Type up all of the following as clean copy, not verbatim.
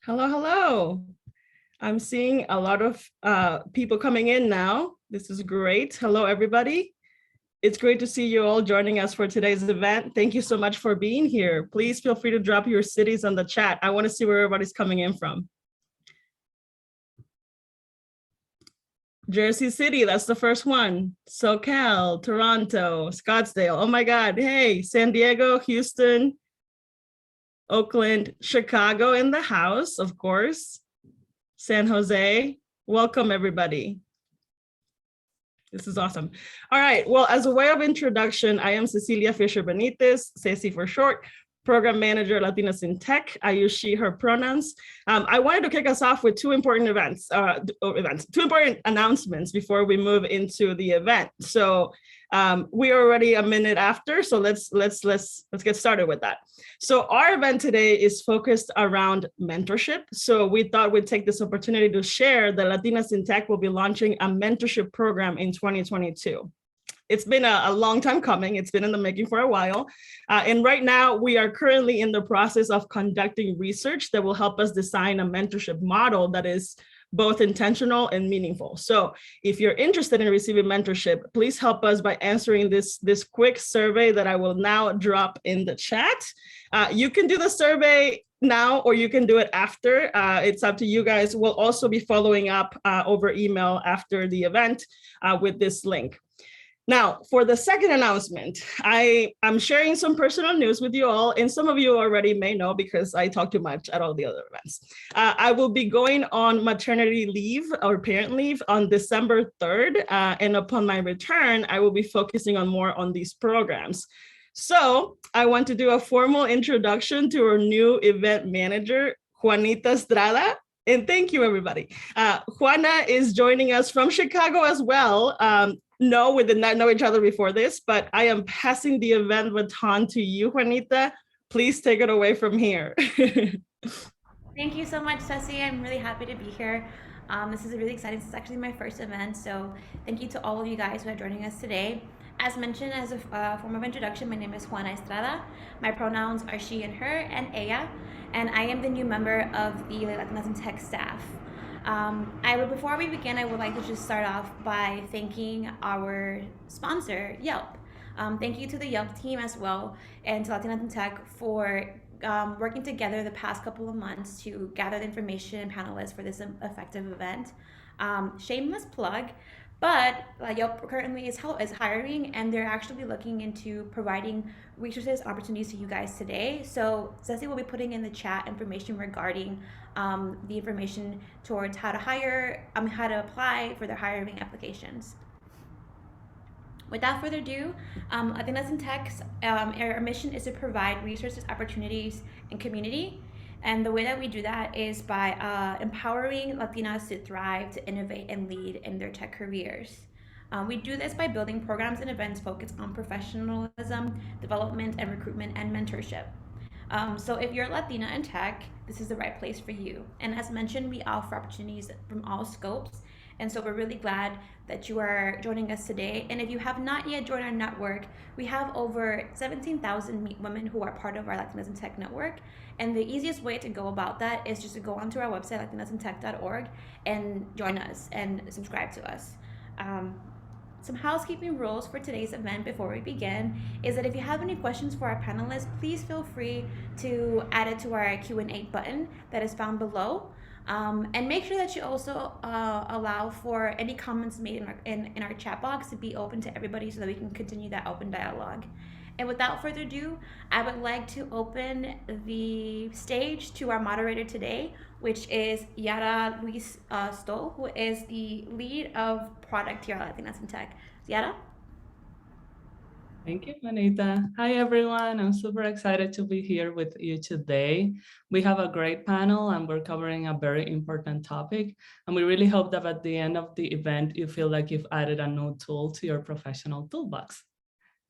Hello, hello. I'm seeing a lot of people coming in now. This is great. Hello, everybody. It's great to see you all joining us for today's event. Thank you so much for being here. Please feel free to drop your cities on the chat. I want to see where everybody's coming in from. Jersey City, that's the first one. SoCal, Toronto, Scottsdale. Oh my God. Hey, San Diego, Houston, Oakland, Chicago in the house, of course. San Jose. Welcome, everybody. This is awesome. All right. Well, as a way of introduction, I am Cecilia Fisher Benitez, Ceci for short, Program Manager, Latinas in Tech. I use she, her pronouns. I wanted to kick us off with two important two important announcements before we move into the event. So we are already a minute after, so let's get started with that. So our event today is focused around mentorship. So we thought we'd take this opportunity to share that Latinas in Tech will be launching a mentorship program in 2022. It's been a long time coming. It's been in the making for a while. And right now we are currently in the process of conducting research that will help us design a mentorship model that is both intentional and meaningful. So if you're interested in receiving mentorship, please help us by answering this quick survey that I will now drop in the chat. You can do the survey now, or you can do it after. It's up to you guys. We'll also be following up over email after the event with this link. Now, for the second announcement, I'm sharing some personal news with you all, and some of you already may know because I talk too much at all the other events. I will be going on maternity leave or parent leave on December 3rd, and upon my return, I will be focusing more on these programs. So I want to do a formal introduction to our new event manager, Juanita Estrada. And thank you, everybody. Juana is joining us from Chicago as well. No, we did not know each other before this, but I am passing the event baton to you, Juanita. Please take it away from here. Thank you so much, Ceci. I'm really happy to be here. This is really exciting. This is actually my first event, so thank you to all of you guys who are joining us today. As mentioned, as a form of introduction, my name is Juana Estrada. My pronouns are she and her and ella, and I am the new member of the Latinas in Tech staff. Before we begin, I would like to just start off by thanking our sponsor, Yelp. Thank you to the Yelp team as well, and to Latinas in Tech for working together the past couple of months to gather the information and panelists for this effective event. Shameless plug, but Yelp currently is hiring, and they're actually looking into providing resources, opportunities to you guys today. So Ceci will be putting in the chat information regarding the information towards how to apply for their hiring applications. Without further ado, Latinas in Tech, our mission is to provide resources, opportunities, and community. And the way that we do that is by empowering Latinas to thrive, to innovate, and lead in their tech careers. We do this by building programs and events focused on professionalism, development, and recruitment and mentorship. So if you're Latina in tech, this is the right place for you. And as mentioned, we offer opportunities from all scopes. And so we're really glad that you are joining us today. And if you have not yet joined our network, we have over 17,000 women who are part of our Latinas in Tech network. And the easiest way to go about that is just to go onto our website, latinasintech.org, and join us and subscribe to us. Some housekeeping rules for today's event before we begin is that if you have any questions for our panelists, please feel free to add it to our Q&A button that is found below. And make sure that you also allow for any comments made in our chat box to be open to everybody so that we can continue that open dialogue. And without further ado, I would like to open the stage to our moderator today, which is Yara Luis Stoll, who is the lead of product here at Latinas in Tech. Yara? Thank you, Juanita. Hi, everyone. I'm super excited to be here with you today. We have a great panel and we're covering a very important topic. And we really hope that at the end of the event, you feel like you've added a new tool to your professional toolbox.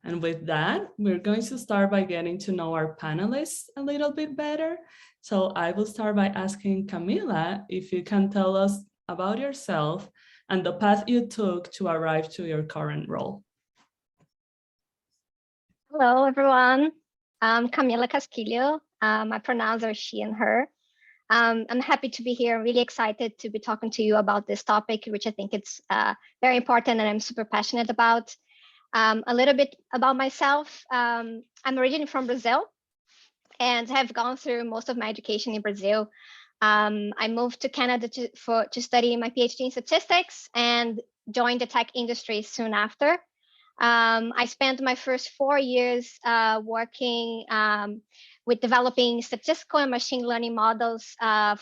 And with that, we're going to start by getting to know our panelists a little bit better. So I will start by asking Camila if you can tell us about yourself and the path you took to arrive to your current role. Hello, everyone. I'm Camila Casquillo. My pronouns are she and her. I'm happy to be here. I'm really excited to be talking to you about this topic, which I think it's very important and I'm super passionate about. A little bit about myself. I'm originally from Brazil and have gone through most of my education in Brazil. I moved to Canada to study my PhD in statistics and joined the tech industry soon after. I spent my first 4 years working with developing statistical and machine learning models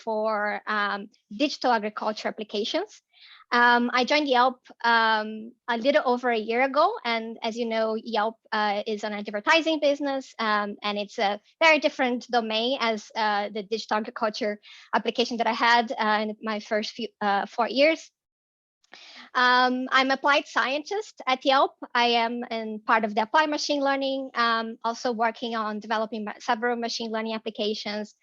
for digital agriculture applications. I joined Yelp a little over a year ago. And as you know, Yelp is an advertising business, and it's a very different domain as the digital agriculture application that I had in my first 4 years. I'm applied scientist at Yelp. I am in part of the applied machine learning, also working on developing several machine learning applications.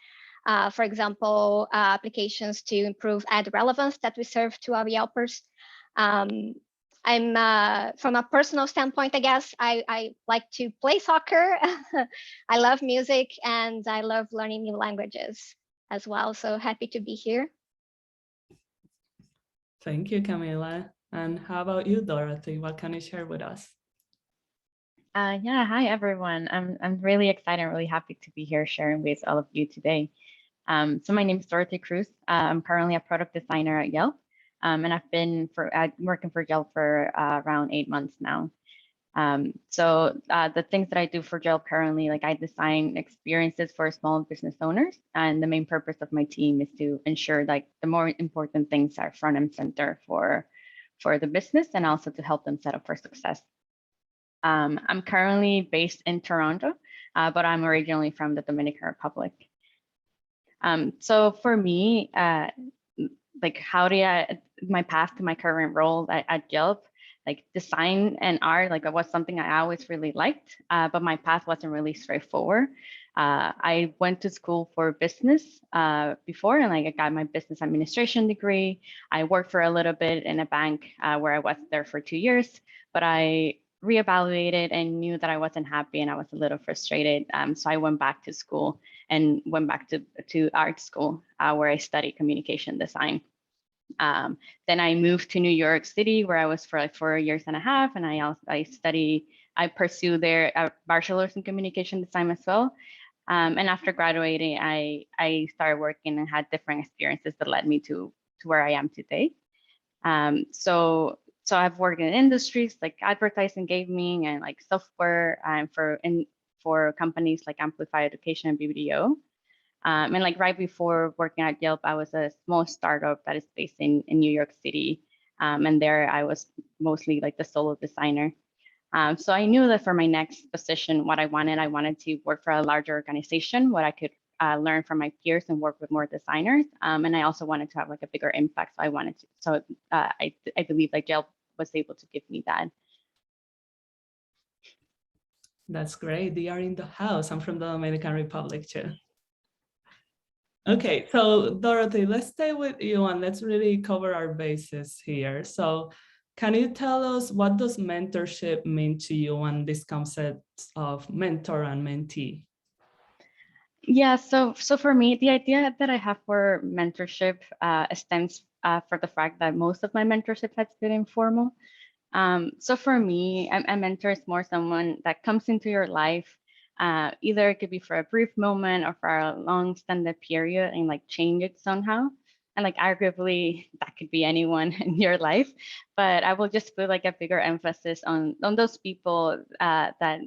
For example, applications to improve ad relevance that we serve to our Yelpers. I'm from a personal standpoint, I guess, I like to play soccer. I love music and I love learning new languages as well. So happy to be here. Thank you, Camila. And how about you, Dorothy? What can you share with us? Yeah, hi everyone. I'm really excited and really happy to be here sharing with all of you today. So my name is Dorothy Cruz. I'm currently a product designer at Yelp, and I've been working for Yelp for around 8 months now. So the things that I do for Yelp currently, like I design experiences for small business owners, and the main purpose of my team is to ensure like the more important things are front and center for the business, and also to help them set up for success. I'm currently based in Toronto, but I'm originally from the Dominican Republic. So for me, like my path to my current role at Yelp, like design and art, like it was something I always really liked, but my path wasn't really straightforward. I went to school for business before, and like I got my business administration degree. I worked for a little bit in a bank where I was there for 2 years, but I reevaluated and knew that I wasn't happy and I was a little frustrated. So I went back to school and went back to art school where I studied communication design. Then I moved to New York City where I was for like 4 years and a half, and I pursued there a bachelor's in communication design as well. And after graduating, I started working and had different experiences that led me to where I am today. So I've worked in industries like advertising, gaming, and like software, for companies like Amplify Education and BBDO. And like right before working at Yelp, I was a small startup that is based in New York City. And there I was mostly like the solo designer. So I knew that for my next position, what I wanted to work for a larger organization where I could learn from my peers and work with more designers. And I also wanted to have like a bigger impact. So I believe like Yelp was able to give me that. That's great. They are in the house. I'm from the Dominican Republic too. Okay, so Dorothy, let's stay with you and let's really cover our bases here. So can you tell us what does mentorship mean to you and this concept of mentor and mentee? Yeah, so for me, the idea that I have for mentorship stems for the fact that most of my mentorship has been informal. So for me, a mentor is more someone that comes into your life. Either it could be for a brief moment or for a long extended period and like change it somehow. And like arguably that could be anyone in your life, but I will just put like a bigger emphasis on those people that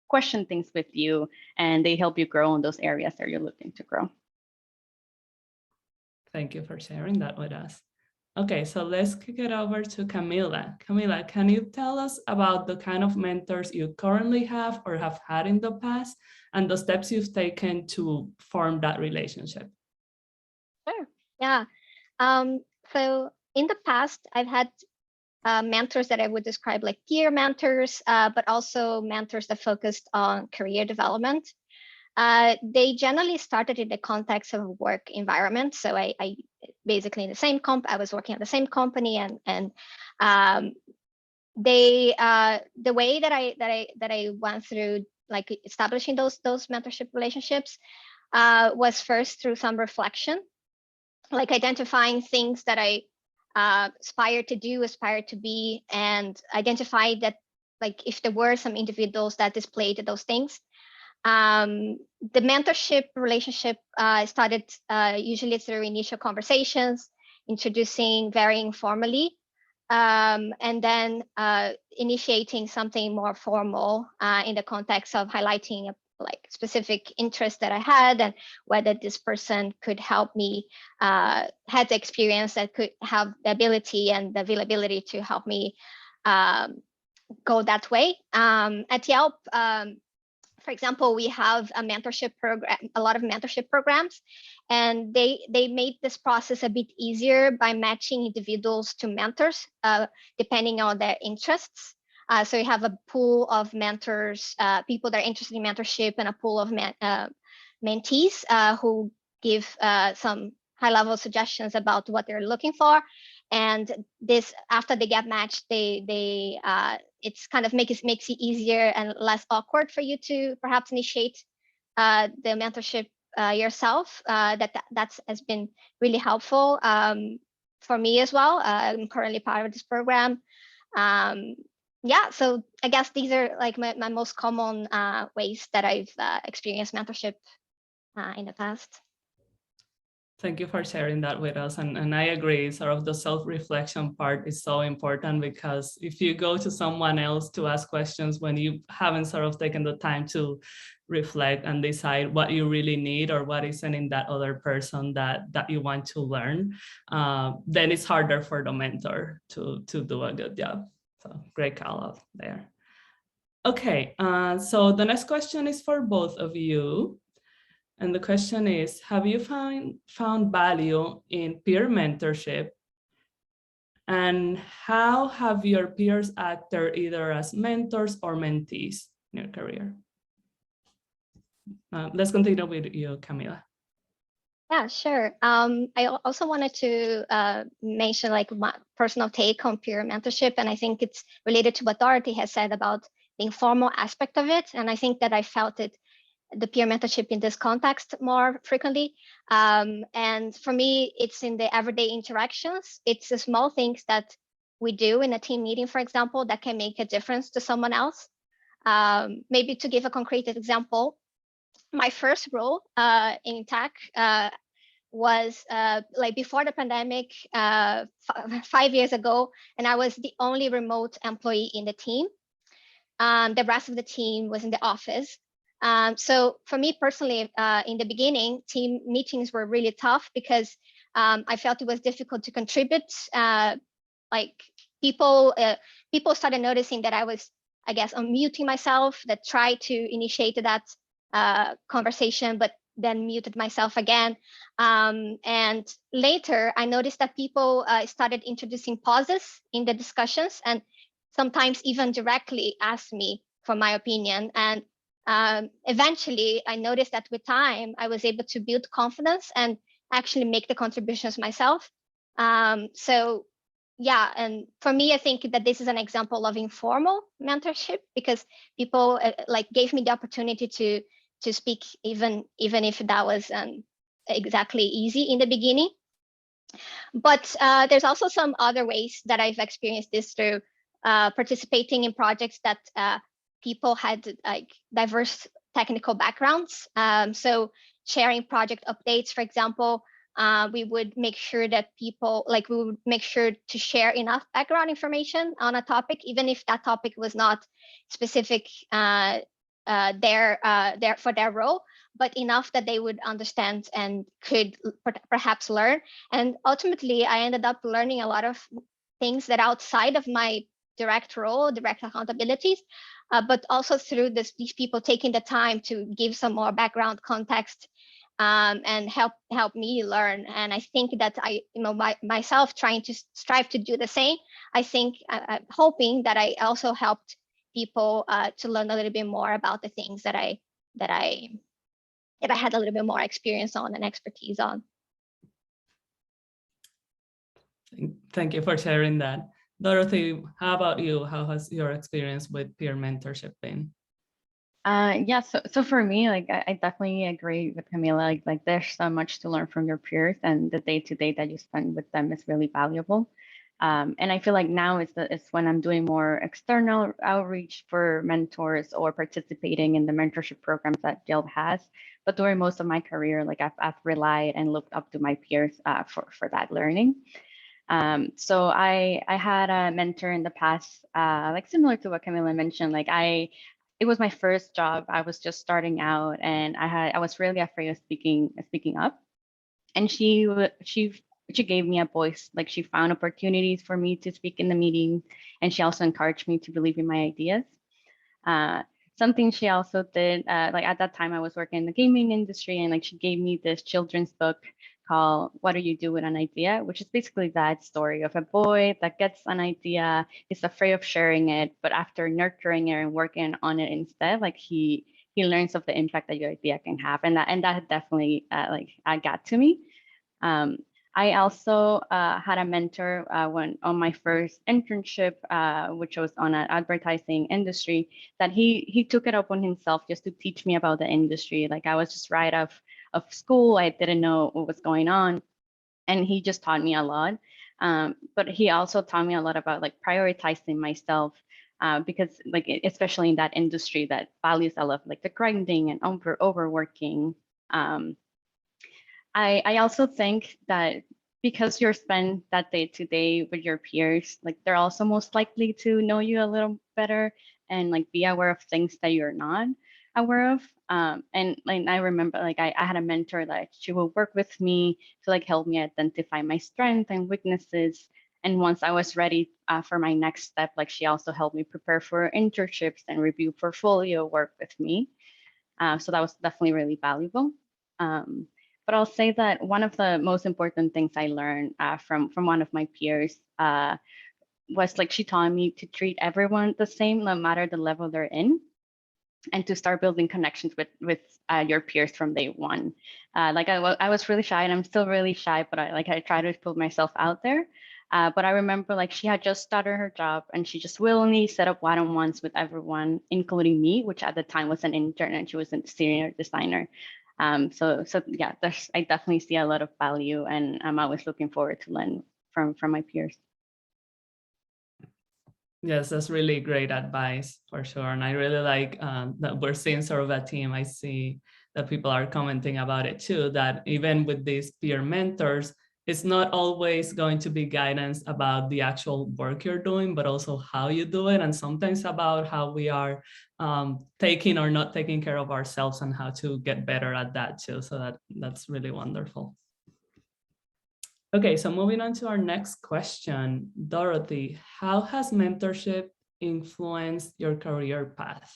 question things with you and they help you grow in those areas that you're looking to grow. Thank you for sharing that with us. Okay, so let's kick it over to Camila. Camila, can you tell us about the kind of mentors you currently have or have had in the past and the steps you've taken to form that relationship? Sure. Yeah. So in the past, I've had mentors that I would describe like peer mentors, but also mentors that focused on career development. They generally started in the context of a work environment. So I basically in the same I was working at the same company, and the way that I went through like establishing those mentorship relationships was first through some reflection. like identifying things that I aspire to do, aspire to be, and identify that, like, if there were some individuals that displayed those things. The mentorship relationship started usually through initial conversations, introducing very informally, and then initiating something more formal in the context of highlighting like specific interest that I had, and whether this person could help me, had the experience that could have the ability and the availability to help me go that way. At Yelp, for example, we have a mentorship program, a lot of mentorship programs, and they made this process a bit easier by matching individuals to mentors, depending on their interests. So you have a pool of mentors, people that are interested in mentorship, and a pool of mentees who give some high-level suggestions about what they're looking for. And this, after they get matched, it's kind of makes it easier and less awkward for you to perhaps initiate the mentorship yourself. That's has been really helpful for me as well. I'm currently part of this program. Yeah, so I guess these are like my most common ways that I've experienced mentorship in the past. Thank you for sharing that with us. And I agree, sort of the self-reflection part is so important, because if you go to someone else to ask questions when you haven't sort of taken the time to reflect and decide what you really need or what isn't in that other person that you want to learn, then it's harder for the mentor to do a good job. So great call out there. Okay, so the next question is for both of you. And the question is, have you found value in peer mentorship? And how have your peers acted either as mentors or mentees in your career? Let's continue with you, Camila. Yeah, sure. I also wanted to mention like my personal take on peer mentorship, and I think it's related to what Dorothy has said about the informal aspect of it. And I think that I felt it, the peer mentorship in this context more frequently. And for me, it's in the everyday interactions. It's the small things that we do in a team meeting, for example, that can make a difference to someone else. Maybe to give a concrete example, my first role in tech was like before the pandemic, 5 years ago, and I was the only remote employee in the team. The rest of the team was in the office. So for me personally, in the beginning, team meetings were really tough because I felt it was difficult to contribute. Like people started noticing that I was, I guess, unmuting myself, that tried to initiate that conversation, but then muted myself again. And later, I noticed that people started introducing pauses in the discussions, and sometimes even directly asked me for my opinion. And eventually, I noticed that with time, I was able to build confidence and actually make the contributions myself. So yeah, and for me, I think that this is an example of informal mentorship, because people like gave me the opportunity to speak, even if that was exactly easy in the beginning. But there's also some other ways that I've experienced this through participating in projects that people had like diverse technical backgrounds. So sharing project updates, for example, we would make sure that people, like, we would make sure to share enough background information on a topic, even if that topic was not specific there for their role, but enough that they would understand and could perhaps learn. And ultimately, I ended up learning a lot of things that outside of my direct role, direct accountabilities, but also through these people taking the time to give some more background context and help me learn. And I think that myself trying to strive to do the same, I think I'm hoping that I also helped people to learn a little bit more about the things that I had a little bit more experience on and expertise on. Thank you for sharing that. Dorothy, how about you? How has your experience with peer mentorship been? Yeah, so for me, like I definitely agree with Camila. Like there's so much to learn from your peers, and the day-to-day that you spend with them is really valuable. And I feel like now is when I'm doing more external outreach for mentors or participating in the mentorship programs that Yelp has. But during most of my career, like I've relied and looked up to my peers for that learning. So I had a mentor in the past, like similar to what Camila mentioned. It was my first job. I was just starting out, and I was really afraid of speaking up. And she gave me a voice. Like she found opportunities for me to speak in the meeting, and she also encouraged me to believe in my ideas. Uh, Something she also did, like at that time I was working in the gaming industry, and like she gave me this children's book called What Do You Do with an Idea, which is basically that story of a boy that gets an idea, is afraid of sharing it, but after nurturing it and working on it instead, like he learns of the impact that your idea can have, and that definitely got to me. Um, I also had a mentor when on my first internship, which was on an advertising industry, that he took it upon himself just to teach me about the industry. Like I was just right of school, I didn't know what was going on, and he just taught me a lot. But he also taught me a lot about like prioritizing myself. Because like especially in that industry that values a lot like the grinding and overworking. I also think that because you're spent that day to day with your peers, like they're also most likely to know you a little better and like be aware of things that you're not aware of. And like I remember like I had a mentor that she would work with me to like help me identify my strengths and weaknesses. And once I was ready for my next step, like she also helped me prepare for internships and review portfolio work with me. So that was definitely really valuable. Um, but I'll say that one of the most important things I learned from one of my peers was like she taught me to treat everyone the same, no matter the level they're in, and to start building connections with your peers from day one. I was really shy, and I'm still really shy, but I try to put myself out there. But I remember like she had just started her job, and she just willingly set up one-on-ones with everyone, including me, which at the time was an intern, and she was a senior designer. So yeah, I definitely see a lot of value, and I'm always looking forward to learn from my peers. Yes, that's really great advice for sure. And I really like that we're seeing sort of a team. I see that people are commenting about it too, that even with these peer mentors, it's not always going to be guidance about the actual work you're doing, but also how you do it. And sometimes about how we are taking or not taking care of ourselves and how to get better at that too. So that's really wonderful. Okay, so moving on to our next question. Dorothy, how has mentorship influenced your career path?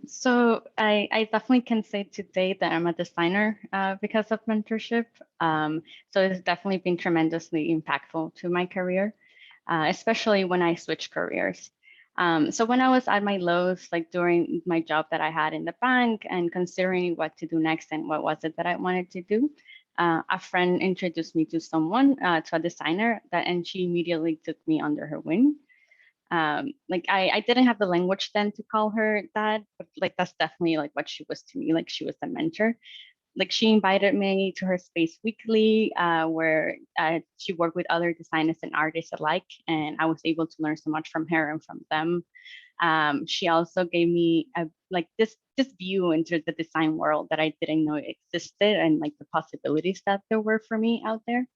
So I definitely can say today that I'm a designer because of mentorship. So it's definitely been tremendously impactful to my career, especially when I switched careers. So when I was at my lows, like during my job that I had in the bank and considering what to do next and what was it that I wanted to do, a friend introduced me to someone, to a designer, and she immediately took me under her wing. Like I didn't have the language then to call her that, but like that's definitely like what she was to me. Like she was a mentor. Like she invited me to her space weekly, where she worked with other designers and artists alike, and I was able to learn so much from her and from them. She also gave me this view into the design world that I didn't know existed, and like the possibilities that there were for me out there.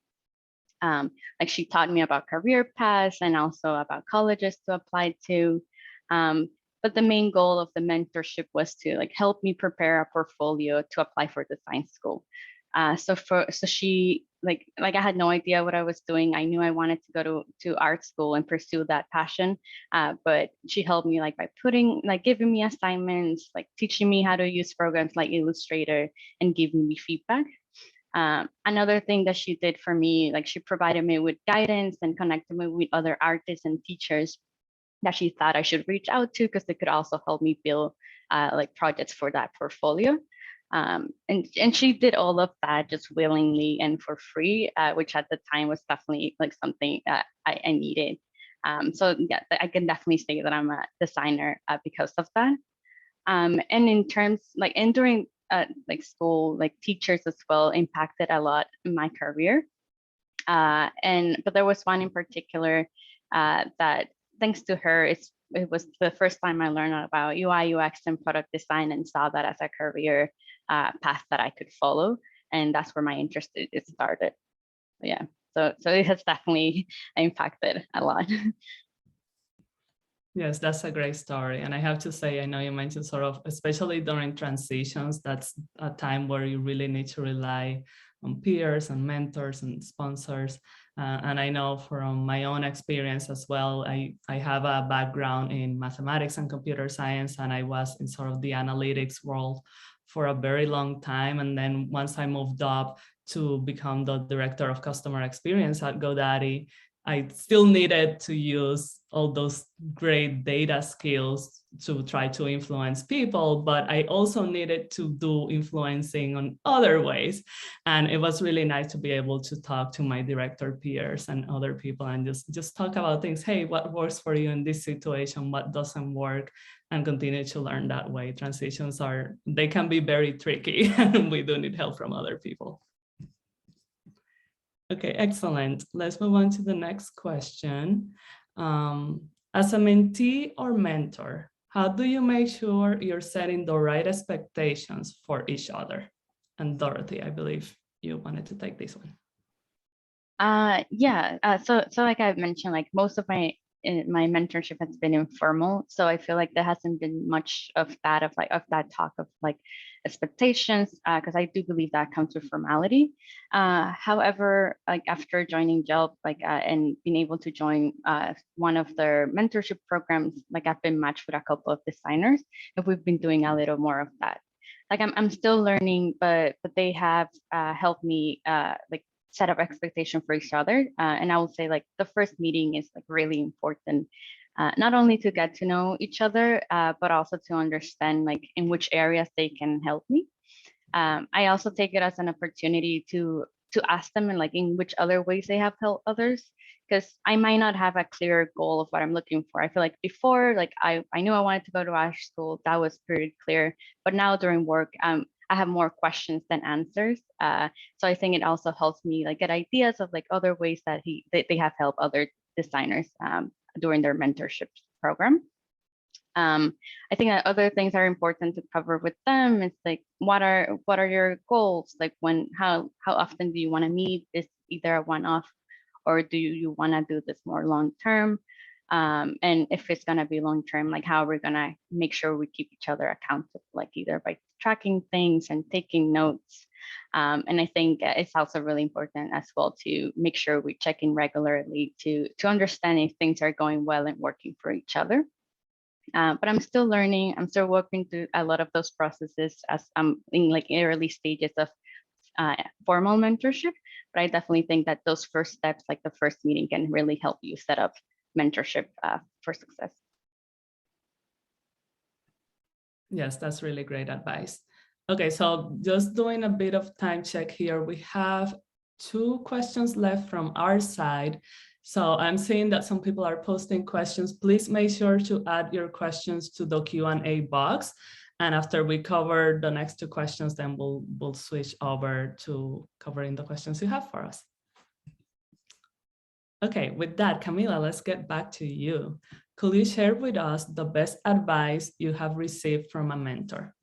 Like she taught me about career paths and also about colleges to apply to. But the main goal of the mentorship was to like help me prepare a portfolio to apply for design school. So she like I had no idea what I was doing. I knew I wanted to go to art school and pursue that passion. But she helped me like by giving me assignments, like teaching me how to use programs like Illustrator and giving me feedback. Another thing that she did for me, like she provided me with guidance and connected me with other artists and teachers that she thought I should reach out to because they could also help me build like projects for that portfolio. And she did all of that just willingly and for free, which at the time was definitely like something I needed. So yeah, I can definitely say that I'm a designer because of that. And in terms and during like school, like teachers as well impacted a lot in my career. But there was one in particular that, thanks to her, it was the first time I learned about UI, UX, and product design, and saw that as a career path that I could follow. And that's where my interest it started. Yeah, so it has definitely impacted a lot. Yes, that's a great story. And I have to say, I know you mentioned sort of, especially during transitions, that's a time where you really need to rely on peers and mentors and sponsors. And I know from my own experience as well, I have a background in mathematics and computer science, and I was in sort of the analytics world for a very long time. And then once I moved up to become the director of customer experience at GoDaddy, I still needed to use all those great data skills to try to influence people, but I also needed to do influencing on other ways. And it was really nice to be able to talk to my director peers and other people and just talk about things. Hey, what works for you in this situation? What doesn't work? And continue to learn that way. Transitions they can be very tricky, and we do need help from other people. Okay, excellent. Let's move on to the next question. As a mentee or mentor, how do you make sure you're setting the right expectations for each other? And Dorothy, I believe you wanted to take this one. So like I've mentioned, like most of my mentorship has been informal, so I feel like there hasn't been much of that talk of like expectations, because I do believe that comes with formality. However, like after joining Yelp, and being able to join one of their mentorship programs, like I've been matched with a couple of designers, and we've been doing a little more of that. Like I'm still learning, but they have helped me set up expectation for each other. And I will say like the first meeting is like really important, not only to get to know each other, but also to understand like in which areas they can help me. I also take it as an opportunity to ask them and like in which other ways they have helped others, because I might not have a clear goal of what I'm looking for. I feel like before, like I knew I wanted to go to art school, that was pretty clear, but now during work, I have more questions than answers. So I think it also helps me like get ideas of like other ways that they have helped other designers during their mentorship program. I think that other things are important to cover with them. It's like, what are your goals? Like how often do you want to meet? Is either a one-off, or do you want to do this more long-term? And if it's going to be long-term, like how are we going to make sure we keep each other accountable, like either by tracking things and taking notes. And I think it's also really important as well to make sure we check in regularly to understand if things are going well and working for each other. But I'm still learning. I'm still working through a lot of those processes as I'm in like early stages of formal mentorship. But I definitely think that those first steps, like the first meeting, can really help you set up mentorship for success. Yes, that's really great advice. Okay, so just doing a bit of time check here. We have 2 questions left from our side. So I'm seeing that some people are posting questions. Please make sure to add your questions to the Q&A box. And after we cover the next 2 questions, then we'll switch over to covering the questions you have for us. Okay, with that, Camila, let's get back to you. Could you share with us the best advice you have received from a mentor?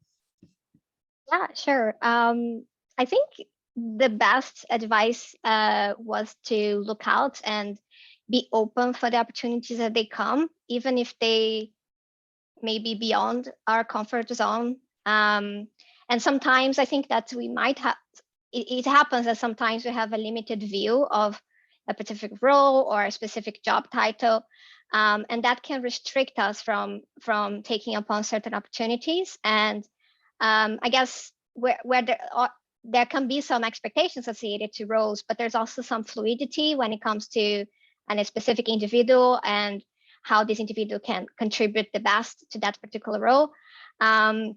Yeah, sure. I think the best advice was to look out and be open for the opportunities that they come, even if they may be beyond our comfort zone. And sometimes I think that we might have, it happens that sometimes we have a limited view of a specific role or a specific job title. And that can restrict us from taking upon certain opportunities. And I guess where there can be some expectations associated to roles, but there's also some fluidity when it comes to a specific individual and how this individual can contribute the best to that particular role. And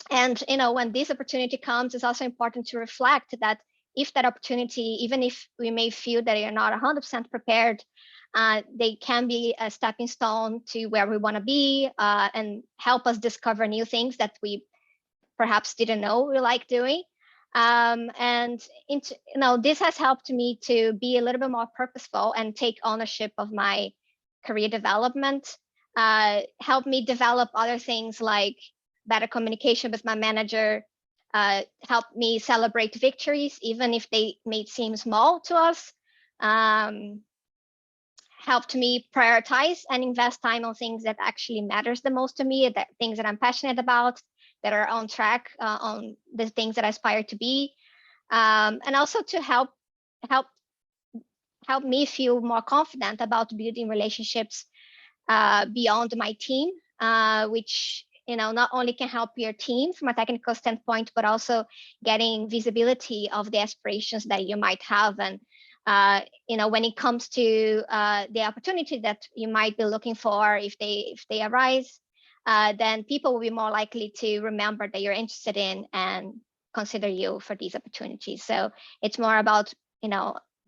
when this opportunity comes, it's also important to reflect that if that opportunity, even if we may feel that you're not 100% prepared, They can be a stepping stone to where we want to be, and help us discover new things that we perhaps didn't know we like doing. This has helped me to be a little bit more purposeful and take ownership of my career development. Helped me develop other things like better communication with my manager. Helped me celebrate victories, even if they may seem small to us. Helped me prioritize and invest time on things that actually matters the most to me, that things that I'm passionate about, that are on track, on the things that I aspire to be, and also to help me feel more confident about building relationships beyond my team, which not only can help your team from a technical standpoint, but also getting visibility of the aspirations that you might have. And when it comes to the opportunity that you might be looking for, if they arise, then people will be more likely to remember that you're interested in and consider you for these opportunities. So it's more about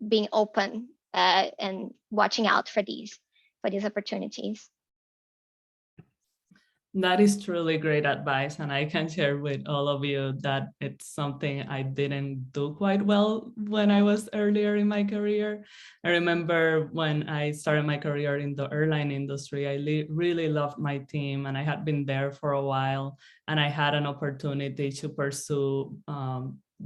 being open and watching out for these opportunities. That is truly great advice, and I can share with all of you that it's something I didn't do quite well when I was earlier in my career. I remember when I started my career in the airline industry, I really loved my team, and I had been there for a while, and I had an opportunity to pursue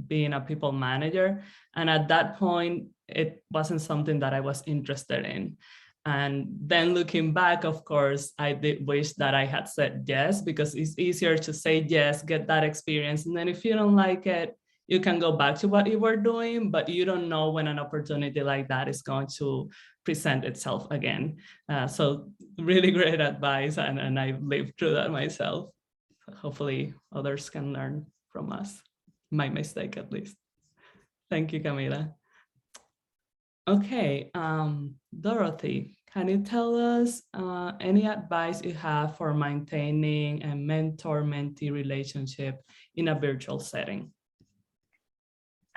being a people manager. And at that point, it wasn't something that I was interested in. And then looking back, of course, I did wish that I had said yes, because it's easier to say yes, get that experience. And then if you don't like it, you can go back to what you were doing, but you don't know when an opportunity like that is going to present itself again. So really great advice. And I lived through that myself. Hopefully others can learn from us, my mistake at least. Thank you, Camila. Okay, Dorothy, can you tell us any advice you have for maintaining a mentor-mentee relationship in a virtual setting?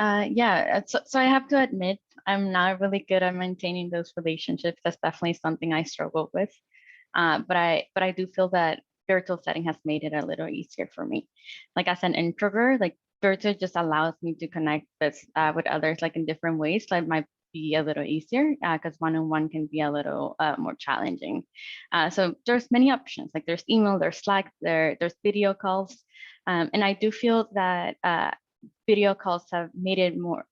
Yeah, so I have to admit, I'm not really good at maintaining those relationships. That's definitely something I struggle with. But I do feel that virtual setting has made it a little easier for me. Like as an introvert, like virtual just allows me to connect with others like in different ways. So it might be a little easier because one-on-one can be a little more challenging. So there's many options. Like there's email, there's Slack, there's video calls, and I do feel that video calls have made it more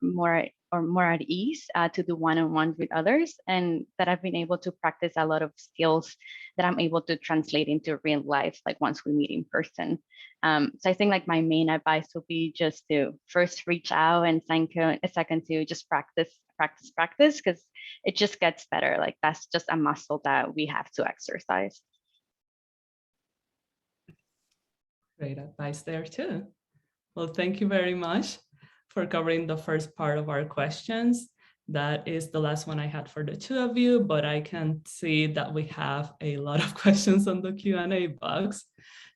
at ease to do one-on-one with others, and that I've been able to practice a lot of skills that I'm able to translate into real life, like once we meet in person. So I think like my main advice would be just to first reach out, and second to just practice, because it just gets better. Like that's just a muscle that we have to exercise. Great advice there too. Well, thank you very much for covering the first part of our questions. That is the last one I had for the two of you, but I can see that we have a lot of questions on the Q&A box.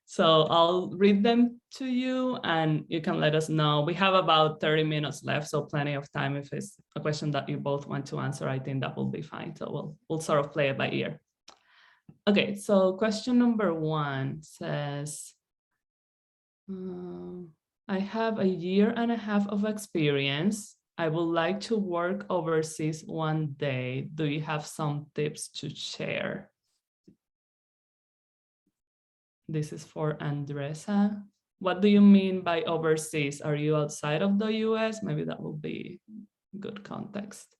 So I'll read them to you and you can let us know. We have about 30 minutes left, so plenty of time. If it's a question that you both want to answer, I think that will be fine. So we'll sort of play it by ear. Okay, so question number 1 says, I have 1.5 years of experience. I would like to work overseas one day. Do you have some tips to share? This is for Andresa. What do you mean by overseas? Are you outside of the US? Maybe that will be good context.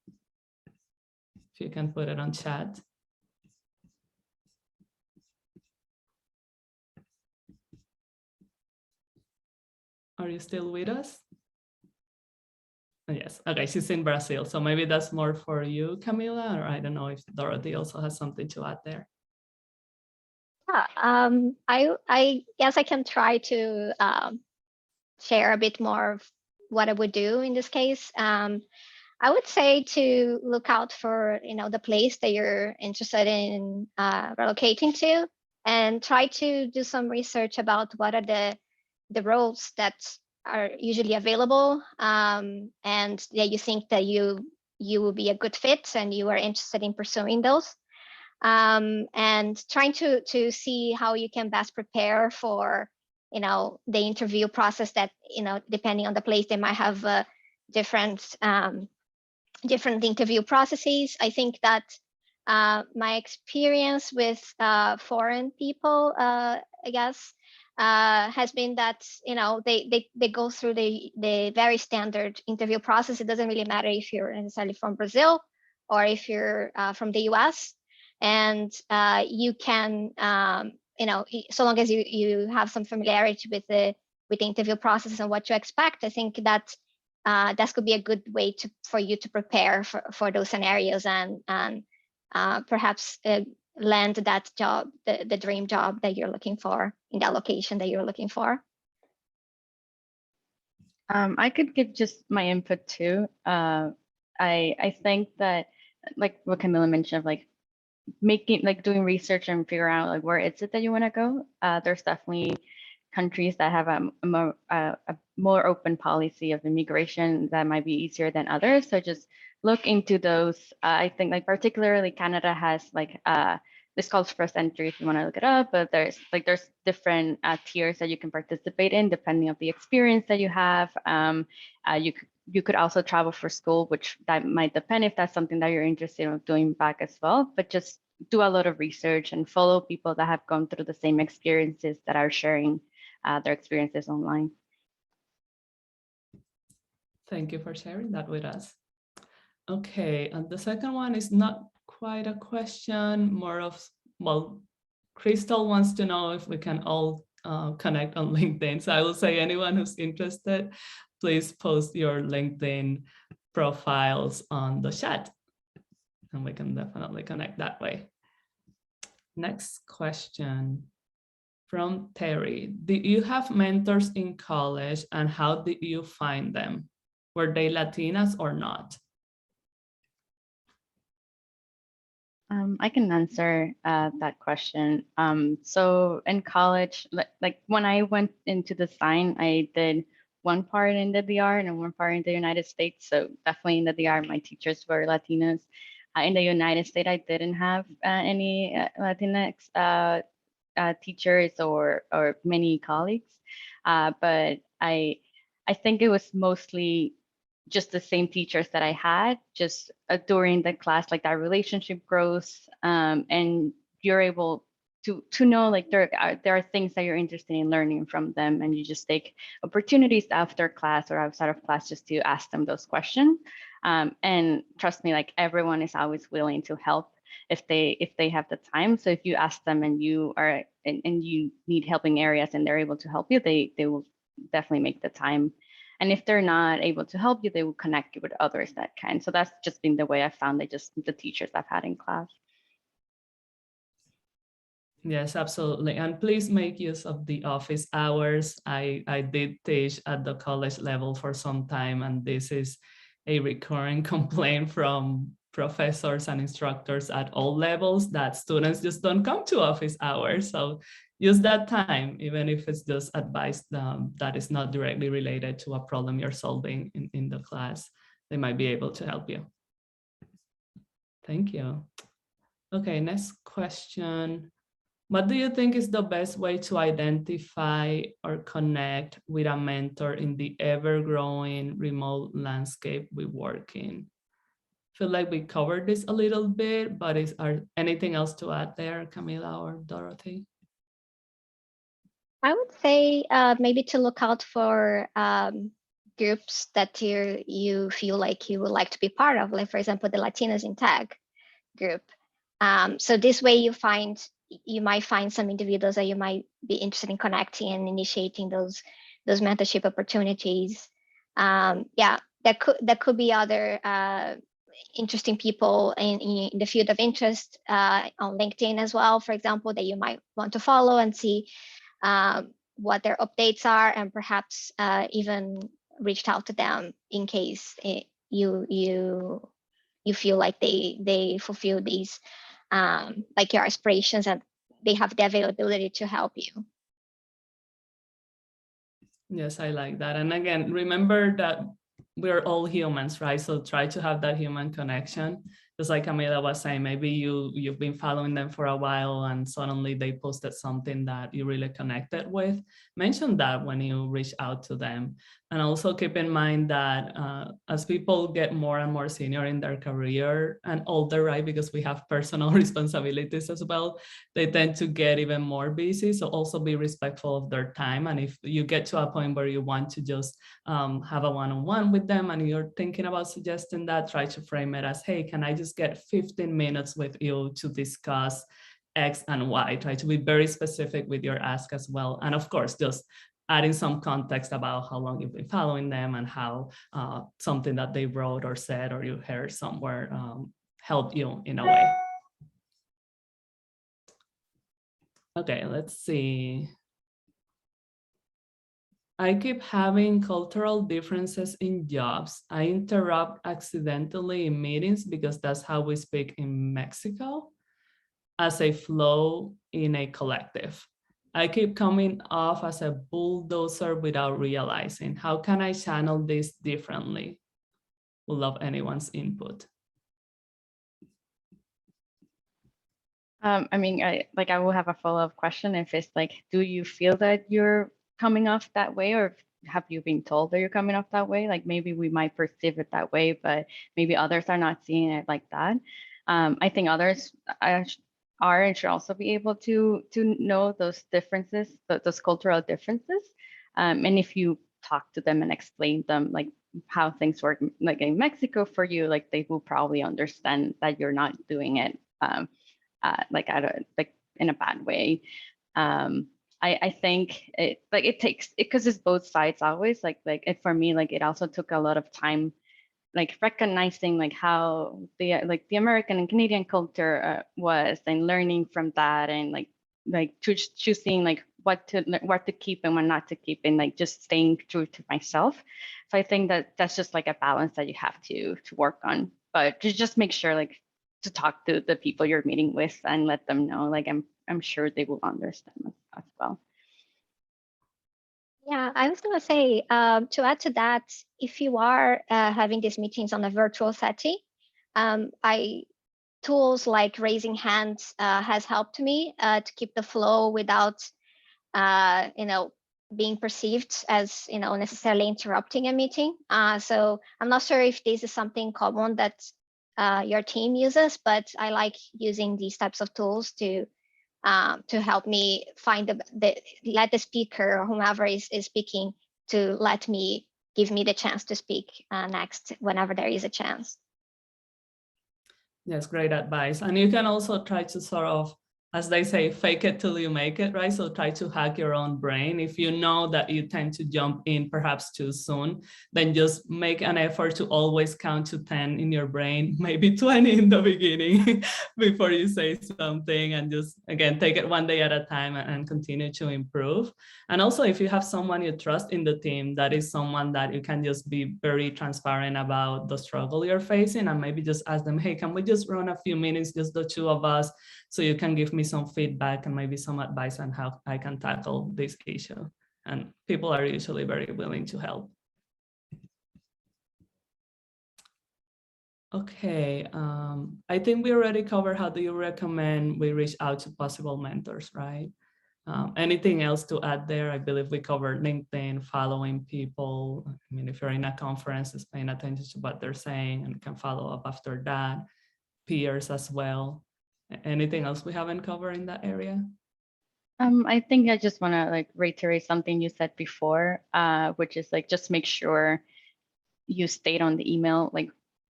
If you can put it on chat. Are you still with us? Yes, okay, she's in Brazil. So maybe that's more for you, Camila, or I don't know if Dorothy also has something to add there. Yeah, I guess I can try to share a bit more of what I would do in this case. I would say to look out for the place that you're interested in relocating to, and try to do some research about what are the roles that are usually available, and that you think that you you will be a good fit and you are interested in pursuing those. And trying to see how you can best prepare for, the interview process that, depending on the place, they might have different interview processes. I think that my experience with foreign people, I guess, has been that they go through the very standard interview process. It doesn't really matter if you're necessarily from Brazil or if you're from the US, and you can so long as you have some familiarity with the interview process and what to expect, I think that that could be a good way for you to prepare for those scenarios and perhaps land that job, the dream job that you're looking for in that location that you're looking for. I could give just my input too. I think that, like what Camila mentioned, of doing research and figure out like where is it that you want to go. There's definitely countries that have a more open policy of immigration that might be easier than others. So just look into those. I think like particularly Canada has this calls first entry if you want to look it up, but there's different tiers that you can participate in depending on the experience that you have. You could also travel for school, which that might depend if that's something that you're interested in doing back as well. But just do a lot of research and follow people that have gone through the same experiences that are sharing their experiences online. Thank you for sharing that with us. Okay, and the second one is not quite a question, more of, well, Crystal wants to know if we can all connect on LinkedIn. So I will say anyone who's interested, please post your LinkedIn profiles on the chat and we can definitely connect that way. Next question from Terry. Did you have mentors in college and how did you find them? Were they Latinas or not? I can answer that question. So in college, like when I went into design, I did one part in the DR and one part in the United States. So definitely in the DR, my teachers were Latinas. In the United States, I didn't have any Latinx teachers or many colleagues, but I think it was mostly just the same teachers that I had, just during the class, like that relationship grows, and you're able to know like there are things that you're interested in learning from them, and you just take opportunities after class or outside of class just to ask them those questions. And trust me, like everyone is always willing to help if they have the time. So if you ask them and you are and you need helping areas and they're able to help you, they will definitely make the time. And if they're not able to help you, they will connect you with others that can. So that's just been the way I found it, just the teachers I've had in class. Yes, absolutely. And please make use of the office hours. I did teach at the college level for some time, and this is a recurring complaint from professors and instructors at all levels that students just don't come to office hours. So use that time, even if it's just advice that is not directly related to a problem you're solving in the class. They might be able to help you. Thank you. Okay, next question. What do you think is the best way to identify or connect with a mentor in the ever-growing remote landscape we work in? I feel like we covered this a little bit, but is there anything else to add there, Camila or Dorothy? I would say maybe to look out for groups that you feel like you would like to be part of, like for example, the Latinas in Tech group. So this way you might find some individuals that you might be interested in connecting and initiating those mentorship opportunities. Yeah, that could be other interesting people in the field of interest on LinkedIn as well, for example, that you might want to follow and see what their updates are, and perhaps even reached out to them in case you feel like they fulfill these like your aspirations and they have the availability to help you. Yes, I like that. And again, remember that we're all humans, right? So try to have that human connection. Just like Camila was saying, maybe you've been following them for a while and suddenly they posted something that you really connected with. Mention that when you reach out to them. And also keep in mind that as people get more and more senior in their career and older, right? Because we have personal responsibilities as well, they tend to get even more busy. So also be respectful of their time. And if you get to a point where you want to just have a one-on-one with them and you're thinking about suggesting that, try to frame it as, hey, can I just get 15 minutes with you to discuss X and Y? Try to be very specific with your ask as well. And of course, just adding some context about how long you've been following them and how something that they wrote or said or you heard somewhere helped you in a way. Okay, let's see. I keep having cultural differences in jobs. I interrupt accidentally in meetings because that's how we speak in Mexico as a flow in a collective. I keep coming off as a bulldozer without realizing. How can I channel this differently? Would love anyone's input. I mean, I will have a follow-up question if it's like, do you feel that you're coming off that way, or have you been told that you're coming off that way? Like maybe we might perceive it that way, but maybe others are not seeing it like that. I think others are and should also be able to know those differences, those cultural differences. And if you talk to them and explain them like how things work, like in Mexico for you, like they will probably understand that you're not doing it like in a bad way. I think it takes it because it's both sides always. For me, like it also took a lot of time, like recognizing like how the American and Canadian culture was, and learning from that, and choosing like what to keep and what not to keep, and like just staying true to myself. So I think that's just like a balance that you have to work on, but just make sure like to talk to the people you're meeting with and let them know, like I'm sure they will understand as well. Yeah, I was going to say, to add to that, if you are having these meetings on a virtual setting, tools like raising hands has helped me to keep the flow without, being perceived as, necessarily interrupting a meeting. So I'm not sure if this is something common that your team uses, but I like using these types of tools to help me find let the speaker or whomever is speaking to give me the chance to speak next whenever there is a chance. Yes, great advice. And you can also try to sort of, as they say, fake it till you make it, right? So try to hack your own brain. If you know that you tend to jump in perhaps too soon, then just make an effort to always count to 10 in your brain, maybe 20 in the beginning before you say something, and just, again, take it one day at a time and continue to improve. And also, if you have someone you trust in the team, that is someone that you can just be very transparent about the struggle you're facing, and maybe just ask them, hey, can we just run a few minutes, just the two of us, so you can give me some feedback and maybe some advice on how I can tackle this issue. And people are usually very willing to help. Okay, I think we already covered how do you recommend we reach out to possible mentors, right? Anything else to add there? I believe we covered LinkedIn, following people. I mean, if you're in a conference, just paying attention to what they're saying and can follow up after that. Peers as well. Anything else we haven't covered in that area? I think I just want to like reiterate something you said before, which is like just make sure you state on the email like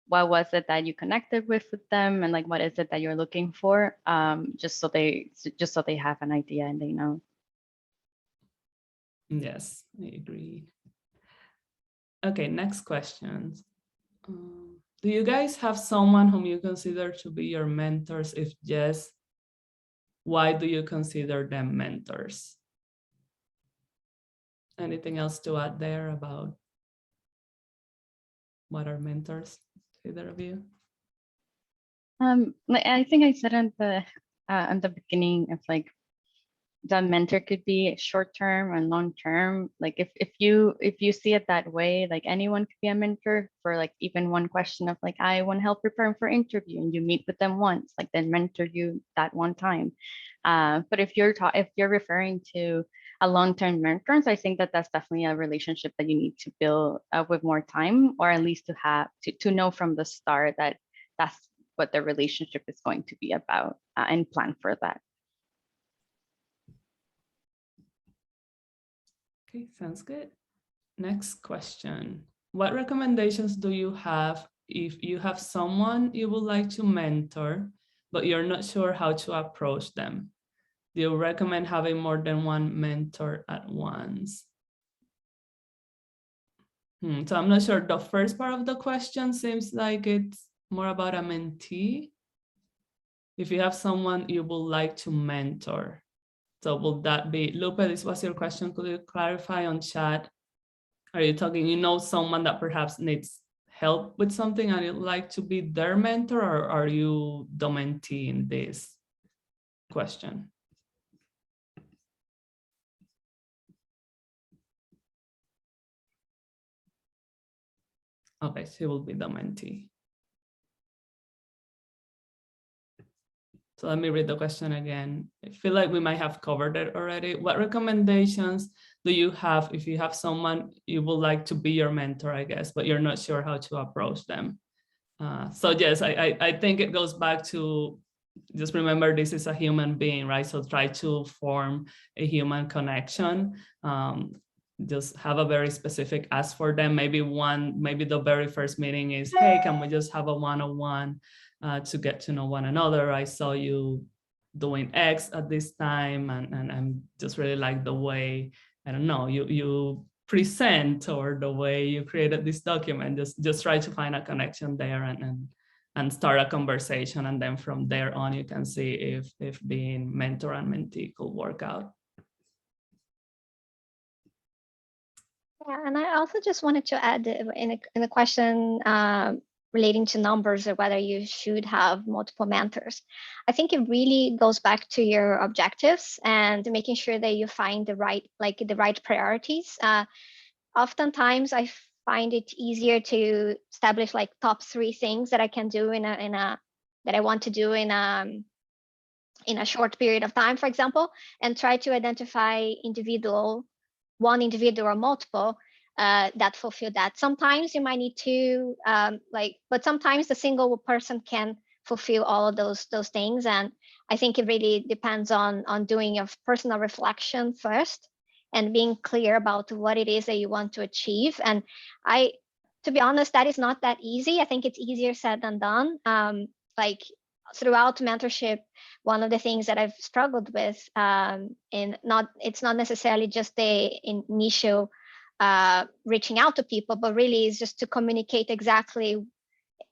what was it that you connected with them, and like what is it that you're looking for, just so they have an idea and they know. Yes, I agree. Okay, next questions. Do you guys have someone whom you consider to be your mentors? If yes, why do you consider them mentors? Anything else to add there about what are mentors, either of you? Like I think I said on the beginning of like the mentor could be short term and long term. Like if you see it that way, like anyone could be a mentor for like even one question of like, I want help preparing for interview, and you meet with them once, like then mentor you that one time. But if you're referring to a long-term mentor, I think that that's definitely a relationship that you need to build with more time, or at least to have to know from the start that that's what the relationship is going to be about, and plan for that. Okay, sounds good. Next question. What recommendations do you have if you have someone you would like to mentor, but you're not sure how to approach them? Do you recommend having more than one mentor at once? So I'm not sure. The first part of the question seems like it's more about a mentee. If you have someone you would like to mentor. So will that be, Lupe, this was your question. Could you clarify on chat? Are you talking, you know, someone that perhaps needs help with something and you'd like to be their mentor, or are you the mentee in this question? Okay, she will be the mentee. So let me read the question again. I feel like we might have covered it already. What recommendations do you have if you have someone you would like to be your mentor, I guess, but you're not sure how to approach them? So yes, I think it goes back to just remember this is a human being, right? So try to form a human connection. Just have a very specific ask for them. Maybe the very first meeting is, hey, can we just have a one-on-one to get to know one another? I saw you doing X at this time, and I'm just really like the way, I don't know, you present, or the way you created this document. Just try to find a connection there and start a conversation, and then from there on you can see if being mentor and mentee could work out. Yeah, and I also just wanted to add in a question relating to numbers, or whether you should have multiple mentors. I think it really goes back to your objectives and making sure that you find the right priorities. Oftentimes I find it easier to establish like top 3 things that I can do that I want to do in a short period of time, for example, and try to identify one individual or multiple that fulfill that. Sometimes you might need to but sometimes the single person can fulfill all of those things. And I think it really depends on doing your personal reflection first and being clear about what it is that you want to achieve. And to be honest, that is not that easy. I think it's easier said than done. Like throughout mentorship, one of the things that I've struggled with, it's not necessarily just the initial reaching out to people, but really is just to communicate exactly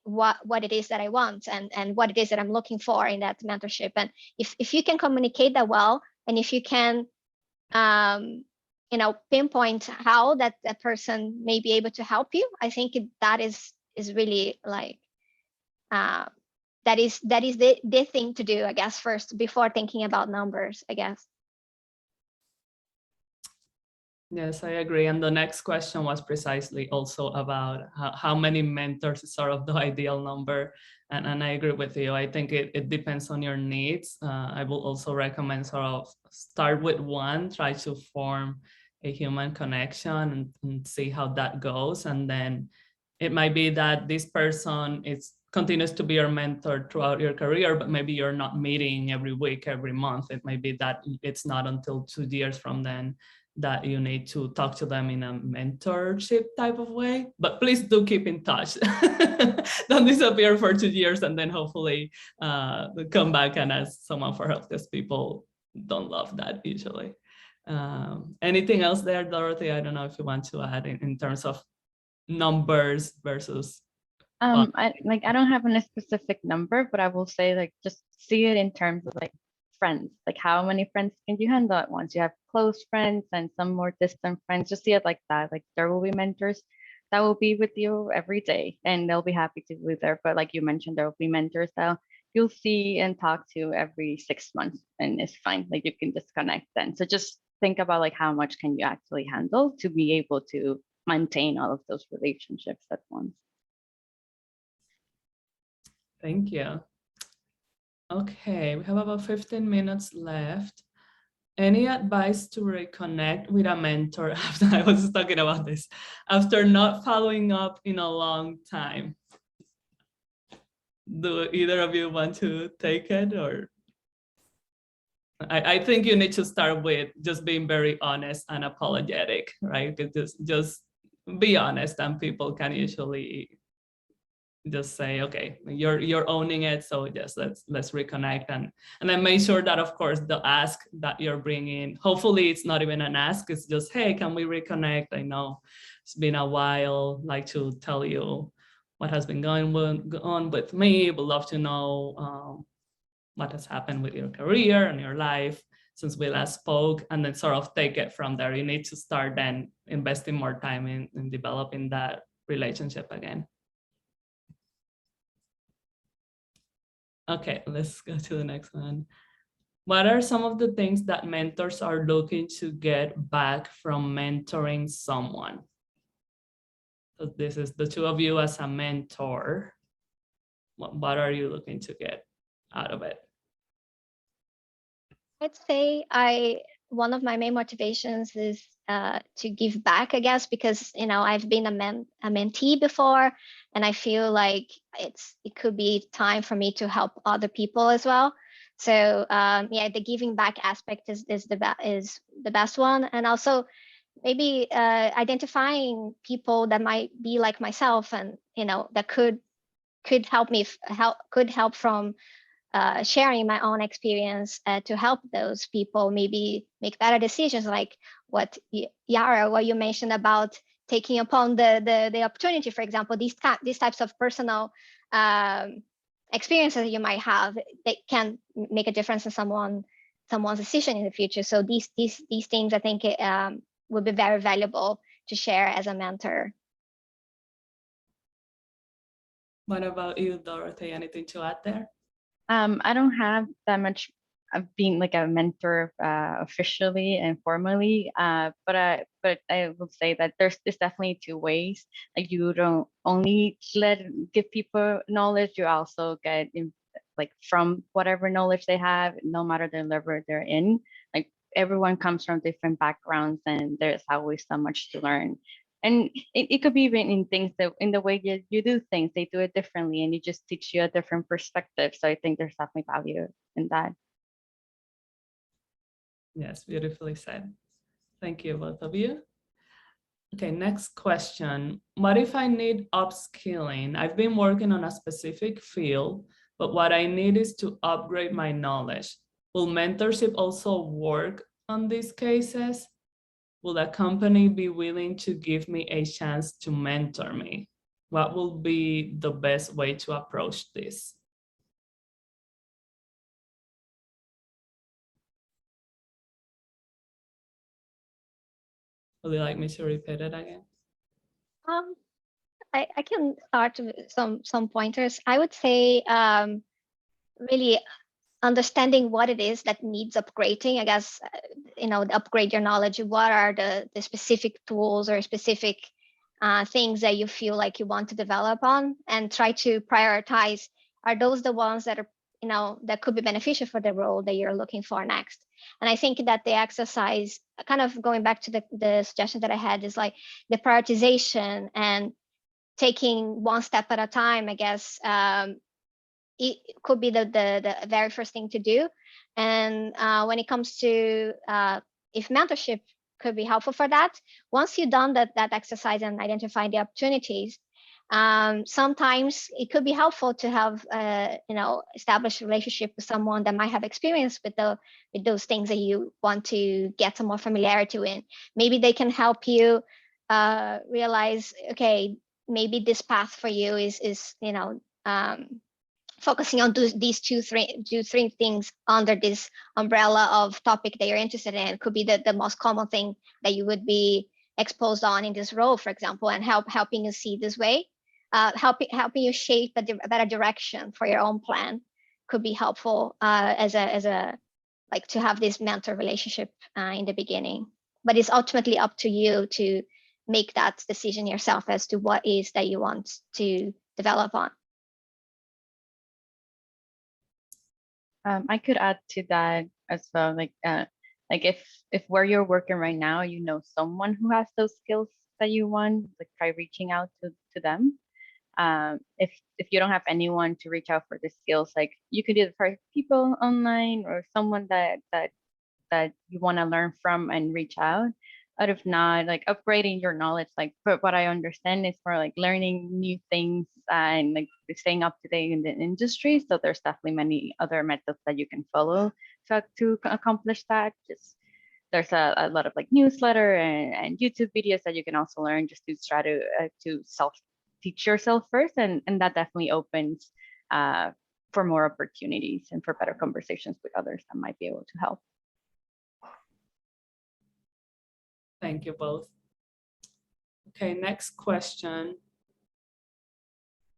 what it is that I want and what it is that I'm looking for in that mentorship. And if you can communicate that well, and if you can pinpoint how that person may be able to help you, I think that is really like that is the thing to do, I guess, first before thinking about numbers, I guess. Yes, I agree. And the next question was precisely also about how many mentors is sort of the ideal number. And I agree with you. I think it depends on your needs. I will also recommend sort of start with one, try to form a human connection and see how that goes. And then it might be that this person continues to be your mentor throughout your career, but maybe you're not meeting every week, every month. It might be that it's not until 2 years from then that you need to talk to them in a mentorship type of way. But please do keep in touch. Don't disappear for 2 years and then hopefully come back and ask someone for help, because people don't love that usually. Anything else there, Dorothy? I don't know if you want to add in terms of numbers versus I don't have a specific number, but I will say like just see it in terms of like friends. Like how many friends can you handle at once? You have close friends and some more distant friends. Just see it like that. Like there will be mentors that will be with you every day and they'll be happy to be there. But like you mentioned, there will be mentors that you'll see and talk to every 6 months, and it's fine. Like you can disconnect then. So just think about like how much can you actually handle to be able to maintain all of those relationships at once. Thank you. Okay, we have about 15 minutes left. Any advice to reconnect with a mentor after, I was talking about this, after not following up in a long time? Do either of you want to take it? Or I think you need to start with just being very honest and apologetic, right? Just be honest, and people can usually just say, okay, you're owning it, so just let's reconnect, and then make sure that, of course, the ask that you're bringing, hopefully it's not even an ask, it's just, hey, can we reconnect? I know it's been a while, like to tell you what has been going on with me, would love to know what has happened with your career and your life since we last spoke, and then sort of take it from there. You need to start then investing more time in developing that relationship again. Okay, let's go to the next one. What are some of the things that mentors are looking to get back from mentoring someone? So this is the two of you as a mentor. What are you looking to get out of it? I'd say one of my main motivations is to give back, I guess, because I've been a mentee before, and I feel like it could be time for me to help other people as well. So yeah, the giving back aspect is the best one, and also maybe identifying people that might be like myself, and that could help from sharing my own experience to help those people maybe make better decisions, like what Yara, what you mentioned about taking upon the opportunity, for example, these types of personal experiences you might have, they can make a difference in someone's decision in the future. So these things, I think, would be very valuable to share as a mentor. What about you, Dorothy? Anything to add there? I don't have that much of being like a mentor officially and formally, but I will say that there's definitely two ways. Like you don't only give people knowledge, you also get like from whatever knowledge they have, no matter the level they're in. Like everyone comes from different backgrounds, and there's always so much to learn. And it could be even in things that in the way you do things, they do it differently, and it just teach you a different perspective. So I think there's definitely value in that. Yes, beautifully said. Thank you, both of you. Okay, next question. What if I need upskilling? I've been working on a specific field, but what I need is to upgrade my knowledge. Will mentorship also work on these cases? Will a company be willing to give me a chance to mentor me? What will be the best way to approach this? Would you like me to repeat it again? I can start with some pointers. I would say really understanding what it is that needs upgrading. I guess upgrade your knowledge. What are the specific tools or specific things that you feel like you want to develop on, and try to prioritize. Are those the ones that are that could be beneficial for the role that you're looking for next? And I think that the exercise, kind of going back to the suggestion that I had, is like the prioritization and taking one step at a time, I guess. It could be the very first thing to do. And when it comes to if mentorship could be helpful for that, once you've done that exercise and identify the opportunities, sometimes it could be helpful to have establish a relationship with someone that might have experience with those things that you want to get some more familiarity with. Maybe they can help you realize, okay, maybe this path for you is focusing on these three things under this umbrella of topic that you're interested in. Could be the most common thing that you would be exposed on in this role, for example, and helping you see this way, helping you shape a better direction for your own plan. could be helpful as a like to have this mentor relationship in the beginning. But it's ultimately up to you to make that decision yourself as to what is that you want to develop on. I could add to that as well. Like if where you're working right now, you know someone who has those skills that you want, like try reaching out to them. If you don't have anyone to reach out for the skills, like you could either find people online or someone that you want to learn from and reach out. But if not, like upgrading your knowledge, like but what I understand is for like learning new things and like staying up to date in the industry. So there's definitely many other methods that you can follow to accomplish that. Just there's a lot of like newsletter and YouTube videos that you can also learn just to try to self teach yourself first, and that definitely opens for more opportunities and for better conversations with others that might be able to help. Thank you both. Okay, next question.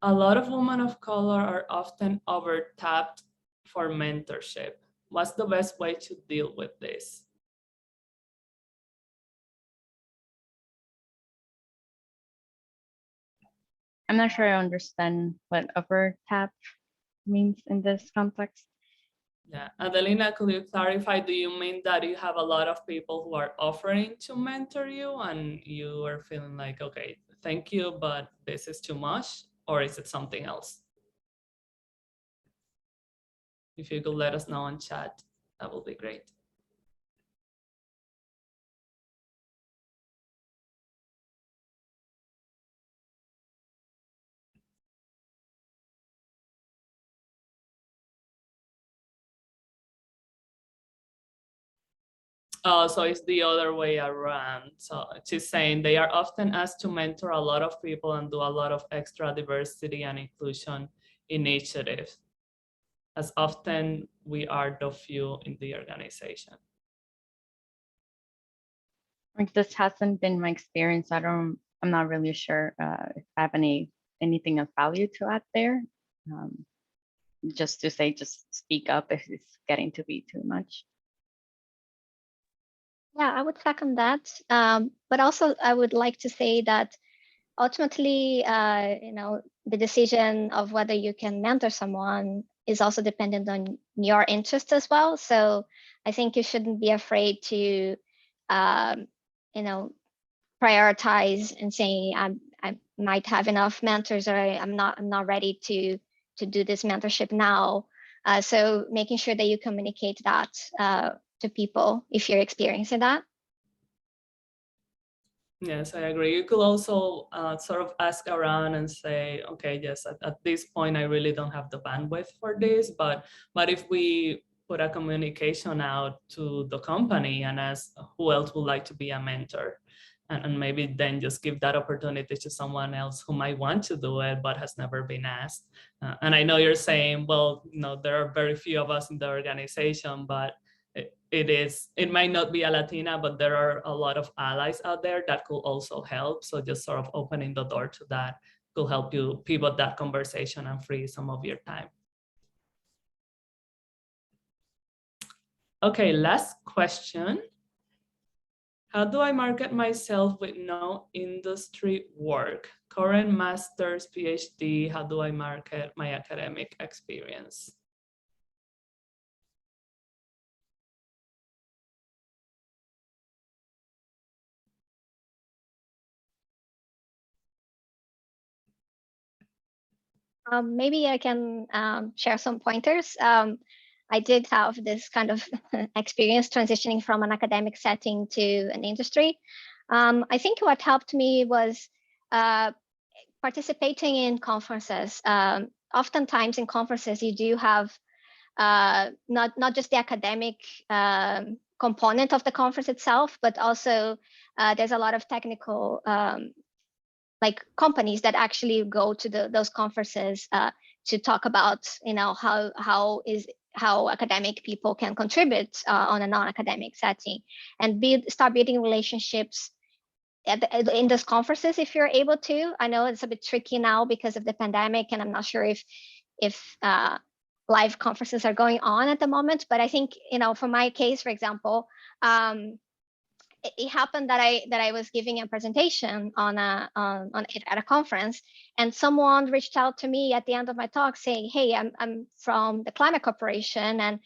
A lot of women of color are often overtapped for mentorship. What's the best way to deal with this? I'm not sure I understand what overtap means in this context. Yeah, Adelina, could you clarify, do you mean that you have a lot of people who are offering to mentor you and you are feeling like, okay, thank you, but this is too much? Or is it something else? If you could let us know in chat, that would be great. Oh, so it's the other way around. So she's saying they are often asked to mentor a lot of people and do a lot of extra diversity and inclusion initiatives, as often we are the few in the organization. Like this hasn't been my experience. I'm not really sure if I have anything of value to add there. Just to say, just speak up if it's getting to be too much. Yeah, I would second that. But also, I would like to say that ultimately, the decision of whether you can mentor someone is also dependent on your interest as well. So I think you shouldn't be afraid to, prioritize and say I might have enough mentors, or I'm not ready to do this mentorship now. So making sure that you communicate that to people if you're experiencing that. Yes, I agree. You could also sort of ask around and say, okay, yes, at this point, I really don't have the bandwidth for this, but if we put a communication out to the company and ask who else would like to be a mentor, and maybe then just give that opportunity to someone else who might want to do it, but has never been asked. And I know you're saying, well, there are very few of us in the organization, but it might not be a Latina, but there are a lot of allies out there that could also help. So just sort of opening the door to that could help you pivot that conversation and free some of your time. Okay, last question. How do I market myself with no industry work? Current master's, PhD, how do I market my academic experience? Maybe I can share some pointers. I did have this kind of experience transitioning from an academic setting to an industry. I think what helped me was participating in conferences. Oftentimes in conferences, you do have not just the academic component of the conference itself, but also there's a lot of technical like companies that actually go to those conferences to talk about how academic people can contribute on a non-academic setting, and start building relationships in those conferences if you're able to. I know it's a bit tricky now because of the pandemic, and I'm not sure if live conferences are going on at the moment. But I think, for my case, for example, it happened that I was giving a presentation at a conference, and someone reached out to me at the end of my talk saying, "Hey, I'm from the Climate Corporation, and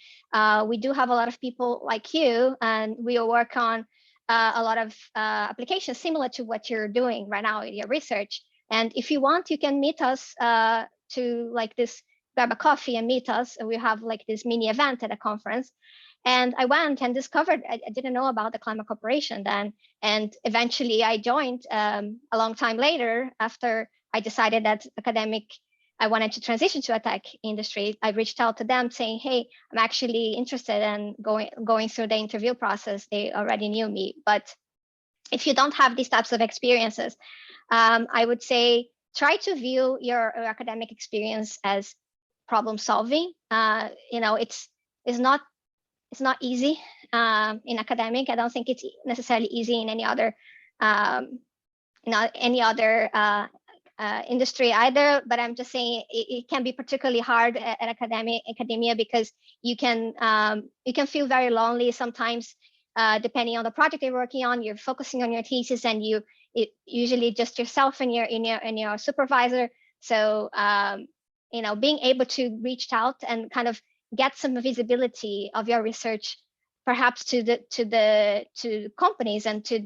we do have a lot of people like you, and we work on a lot of applications similar to what you're doing right now in your research. And if you want, you can meet us to like this, grab a coffee and meet us. And we have like this mini event at a conference." And I went and discovered I didn't know about the Climate Corporation then. And eventually I joined a long time later, after I decided that I wanted to transition to a tech industry. I reached out to them saying, "Hey, I'm actually interested in going through the interview process." They already knew me. But if you don't have these types of experiences, I would say try to view your academic experience as problem solving. It's not easy in academic. I don't think it's necessarily easy in any other industry either. But I'm just saying it can be particularly hard at academia, because you can feel very lonely sometimes. Depending on the project you're working on, you're focusing on your thesis, and it usually just yourself and your supervisor. So being able to reach out and kind of get some visibility of your research, perhaps to companies and to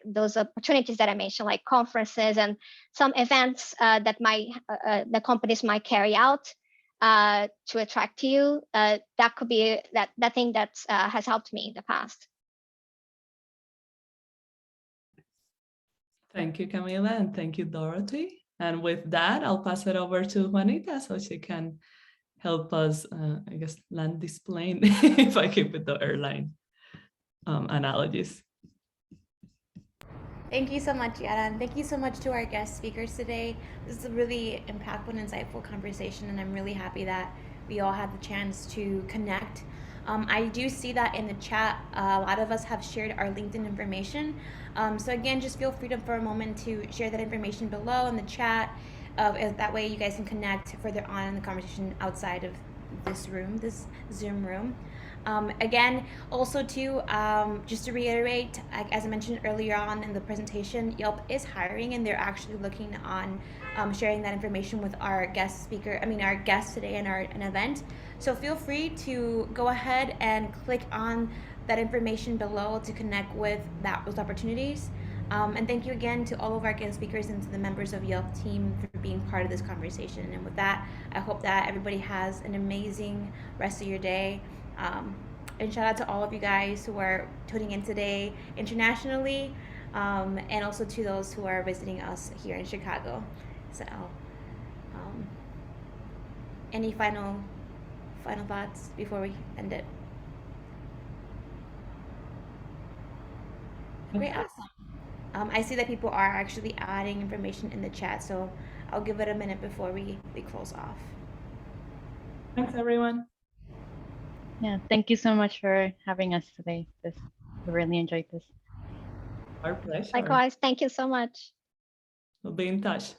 those opportunities that I mentioned, like conferences and some events that the companies might carry out to attract you. That could be that thing that has helped me in the past. Thank you, Camila, and thank you, Dorothy. And with that, I'll pass it over to Juanita so she can help us, I guess, land this plane, if I keep with the airline analogies. Thank you so much, Yara, and thank you so much to our guest speakers today. This is a really impactful and insightful conversation, and I'm really happy that we all had the chance to connect. I do see that in the chat, a lot of us have shared our LinkedIn information. So again, just feel free for a moment to share that information below in the chat. That way you guys can connect further on in the conversation outside of this room, this Zoom room. Again, also too, just to reiterate, as I mentioned earlier on in the presentation, Yelp is hiring, and they're actually looking on sharing that information with our guest today in an event. So feel free to go ahead and click on that information below to connect with those opportunities. And thank you again to all of our guest speakers and to the members of Yelp team for being part of this conversation. And with that, I hope that everybody has an amazing rest of your day. And shout out to all of you guys who are tuning in today internationally, and also to those who are visiting us here in Chicago. So, any final thoughts before we end it? Great, awesome. I see that people are actually adding information in the chat, so I'll give it a minute before we close off. Thanks, everyone. Yeah, thank you so much for having us today. We really enjoyed this. Our pleasure. Likewise, thank you so much. We'll be in touch.